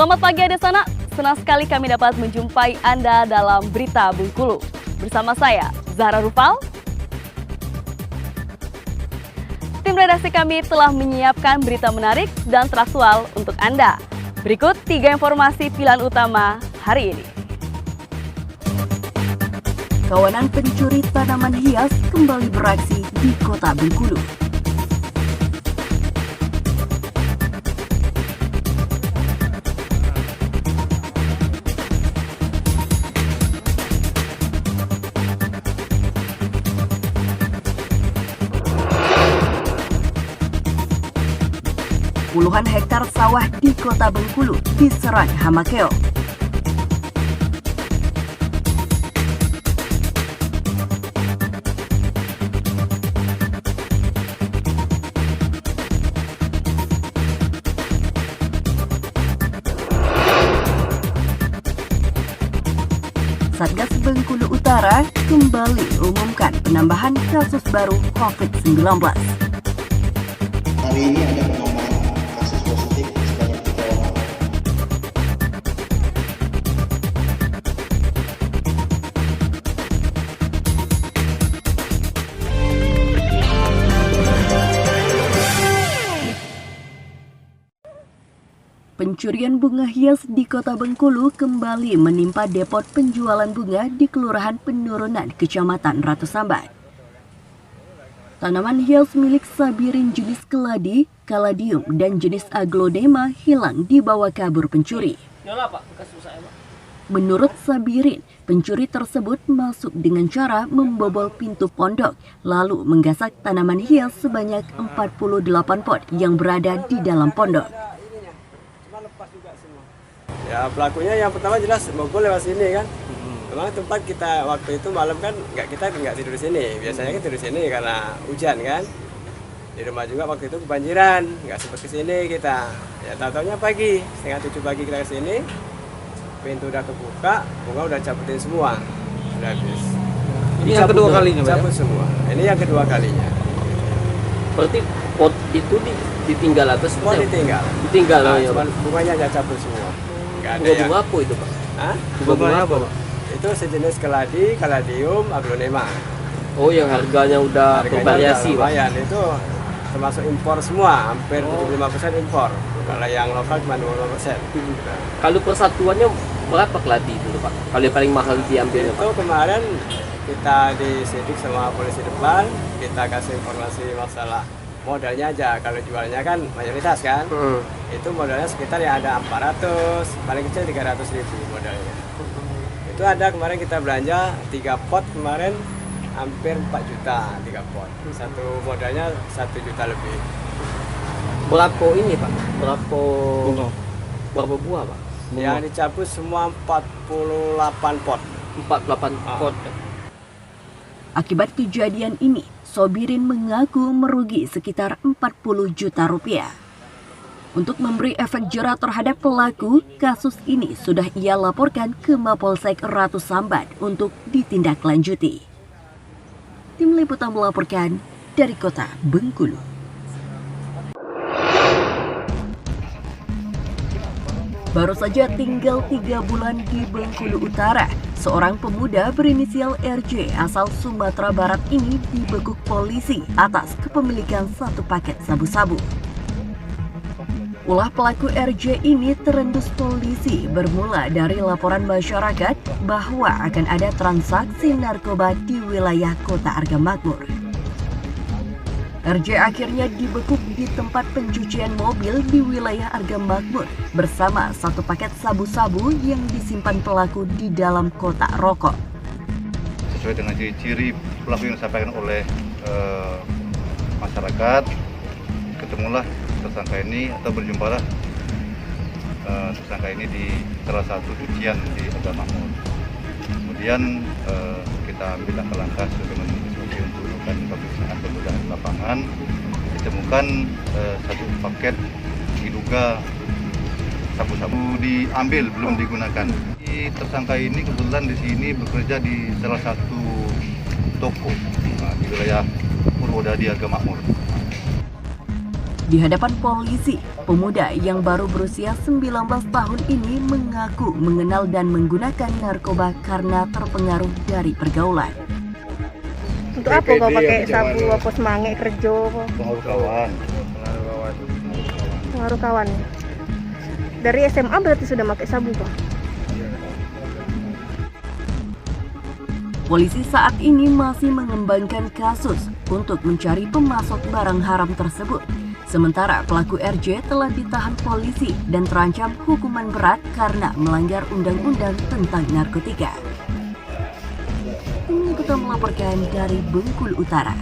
Selamat pagi di sana, senang sekali kami dapat menjumpai Anda dalam Berita Bengkulu. Bersama saya, Zahra Rupal. Tim redaksi kami telah menyiapkan berita menarik dan teraktual untuk Anda. Berikut 3 informasi pilihan utama hari ini. Kawanan pencuri tanaman hias kembali beraksi di Kota Bengkulu. Puluhan hektar sawah di Kota Bengkulu diserang hama keong. Satgas Bengkulu Utara kembali umumkan penambahan kasus baru COVID-19. Hari ini ada penambahan kasus positif sebanyak 3 orang. Pencurian bunga hias di Kota Bengkulu kembali menimpa depot penjualan bunga di Kelurahan Penurunan, Kecamatan Ratu Sambat. Tanaman hias milik Sabirin jenis keladi, kaladium, dan jenis aglonema hilang dibawa kabur pencuri. Menurut Sabirin, pencuri tersebut masuk dengan cara membobol pintu pondok, lalu menggasak tanaman hias sebanyak 48 pot yang berada di dalam pondok. Ya, pelakunya yang pertama jelas mogol lewat sini kan. Memang tempat kita waktu itu malam kan kita nggak tidur di sini. Biasanya kan tidur di sini karena hujan kan. Di rumah juga waktu itu kebanjiran, nggak sempat ke sini kita. Ya tahu-taunya pagi, 6:30 pagi kita ke sini. Pintu udah kebuka, bunga udah cabutin semua. Udah habis. Ini yang kedua kalinya, Pak? Cabut semua. Ini yang kedua kalinya. Berarti pot itu ditinggal atau Pot ditinggal. Ditinggal Nah, ya, cuman Pak? bunganya aja cabut semua. Nggak ada Bunga-bunga apa itu, Pak? Hah? Bunga-bunga apa, Pak? Itu sejenis keladi, kaladium, aglonema. Oh, yang harganya udah bervariasi, Pak? Lumayan, itu termasuk impor semua, hampir 75% impor. Kalau yang lokal cuma 20%. Kalau persatuannya berapa keladi itu, Pak? Kalau yang paling mahal diambil, Itu Pak? kemarin kita disidik sama polisi depan, kita kasih informasi masalah modalnya aja. Kalau jualnya kan mayoritas kan, itu modalnya sekitar ya ada 400, paling kecil 300.000 modalnya. Itu ada kemarin kita belanja 3 pot kemarin hampir 4 juta 3 pot. Satu modalnya 1 juta lebih. Berapa ini, Pak? Berapa buah, Pak? Yang dicabut semua 48 pot. 48 pot. Akibat kejadian ini, Sabirin mengaku merugi sekitar 40 juta rupiah. Untuk memberi efek jera terhadap pelaku, kasus ini sudah ia laporkan ke Mapolsek Ratu Sambat untuk ditindaklanjuti. Tim Liputan melaporkan dari Kota Bengkulu. Baru saja tinggal 3 bulan di Bengkulu Utara, seorang pemuda berinisial RJ asal Sumatera Barat ini dibekuk polisi atas kepemilikan 1 paket sabu-sabu. Ulah pelaku RJ ini terendus polisi bermula dari laporan masyarakat bahwa akan ada transaksi narkoba di wilayah Kota Argamakmur. RJ akhirnya dibekuk di tempat pencucian mobil di wilayah Argamakmur bersama 1 paket sabu-sabu yang disimpan pelaku di dalam kotak rokok. Sesuai dengan ciri-ciri pelaku yang disampaikan oleh masyarakat, ketemulah tersangka ini atau berjumpalah tersangka ini di salah satu cucian di Argamakmur. Kemudian kita ambil langkah-langkah sebagai diskusi untuk melakukan pemeriksaan kemudahan lapangan. Ditemukan 1 paket diduga sabu-sabu diambil belum digunakan. Tersangka ini kebetulan di sini bekerja di salah satu toko di wilayah Purwodadi Argamakmur. Di hadapan polisi, pemuda yang baru berusia 19 tahun ini mengaku mengenal dan menggunakan narkoba karena terpengaruh dari pergaulan. Untuk apa kau pakai sabu? Apa semangat kerja? Pengaruh kawan. Pengaruh kawan. Dari SMA berarti sudah pakai sabu, Pak? Polisi saat ini masih mengembangkan kasus untuk mencari pemasok barang haram tersebut. Sementara pelaku RJ telah ditahan polisi dan terancam hukuman berat karena melanggar undang-undang tentang narkotika. Tim Liputan melaporkan dari Bengkulu Utara.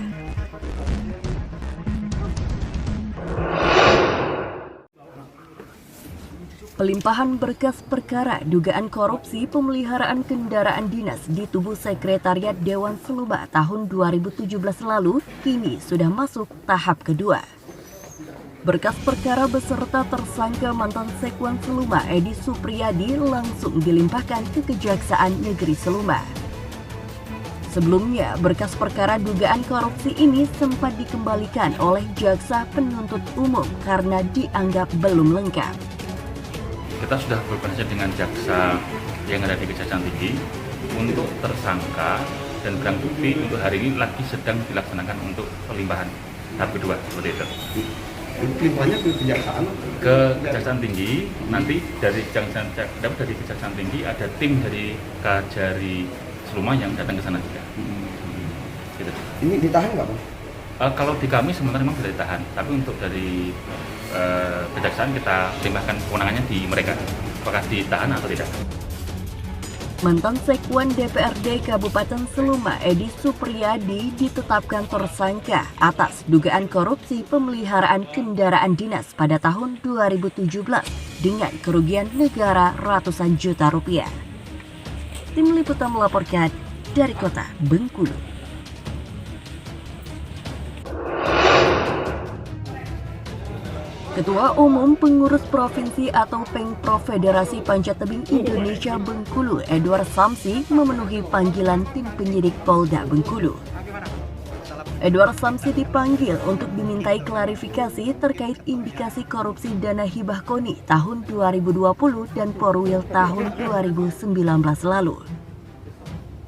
Pelimpahan berkas perkara dugaan korupsi pemeliharaan kendaraan dinas di tubuh Sekretariat Dewan Seluma tahun 2017 lalu kini sudah masuk tahap kedua. Berkas perkara beserta tersangka mantan Sekwan Seluma Edi Supriyadi langsung dilimpahkan ke Kejaksaan Negeri Seluma. Sebelumnya, berkas perkara dugaan korupsi ini sempat dikembalikan oleh Jaksa Penuntut Umum karena dianggap belum lengkap. Kita sudah berkoordinasi dengan jaksa yang ada di Kejaksaan Tinggi untuk tersangka dan barang bukti untuk hari ini lagi sedang dilaksanakan untuk pelimpahan tahap kedua seperti itu. Pelimpahannya ke kejaksaan? Ke Kejaksaan Tinggi, nanti dari Kejaksaan Tinggi ada tim dari Kajari Seluma yang datang ke sana juga. Gitu. Ini ditahan nggak, Bang? Kalau di kami sebenarnya memang tidak ditahan, tapi untuk dari Kejaksaan kita limpahkan kewenangannya di mereka, apakah ditahan atau tidak. Mantan Sekwan DPRD Kabupaten Seluma Edi Supriyadi ditetapkan tersangka atas dugaan korupsi pemeliharaan kendaraan dinas pada tahun 2017 dengan kerugian negara ratusan juta rupiah. Tim Liputan melaporkan dari kota Bengkulu. Ketua Umum Pengurus Provinsi atau Pengprov Federasi Panjat Tebing Indonesia Bengkulu, Edward Samsi, memenuhi panggilan tim penyidik Polda Bengkulu. Edward Samsi dipanggil untuk dimintai klarifikasi terkait indikasi korupsi dana hibah KONI tahun 2020 dan Porwil tahun 2019 lalu.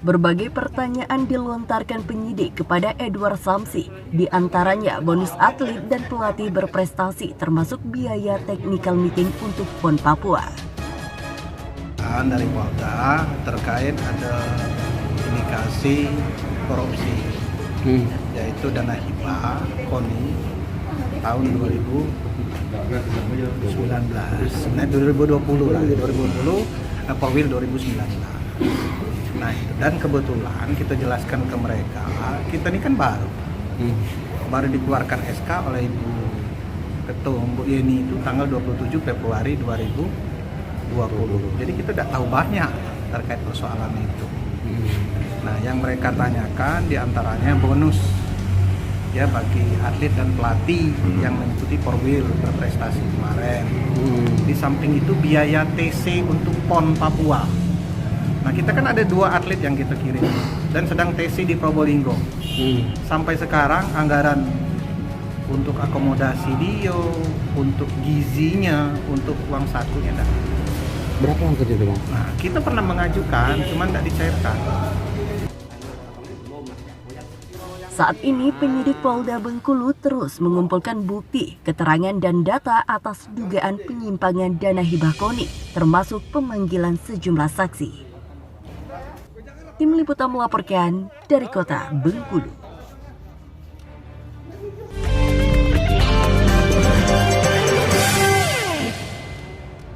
Berbagai pertanyaan dilontarkan penyidik kepada Edward Samsi, di antaranya bonus atlet dan pelatih berprestasi termasuk biaya technical meeting untuk PON Papua. Dari Polda terkait ada indikasi korupsi, yaitu dana hibah KONI tahun 2019, sebenarnya 2020 lah, 2020 Porwil 2019. Nah itu, dan kebetulan kita jelaskan ke mereka, kita ini kan baru dikeluarkan SK oleh Ibu Ketua Bu Yeni itu tanggal 27 Februari 2020. Jadi kita tidak tahu banyak terkait persoalan itu. Nah yang mereka tanyakan diantaranya bonus ya bagi atlet dan pelatih yang mengikuti Porwil berprestasi kemarin. Di samping itu biaya TC untuk PON Papua. Nah kita kan ada 2 atlet yang kita kirim dan sedang TC di Probolinggo. Sampai sekarang anggaran untuk akomodasi dia, untuk gizinya, untuk uang sakunya enggak. Berapa yang terjadi, Bang? Nah kita pernah mengajukan, cuman tidak dicairkan. Saat ini penyidik Polda Bengkulu terus mengumpulkan bukti, keterangan dan data atas dugaan penyimpangan dana hibah KONI, termasuk pemanggilan sejumlah saksi. Tim Liputan melaporkan dari kota Bengkulu.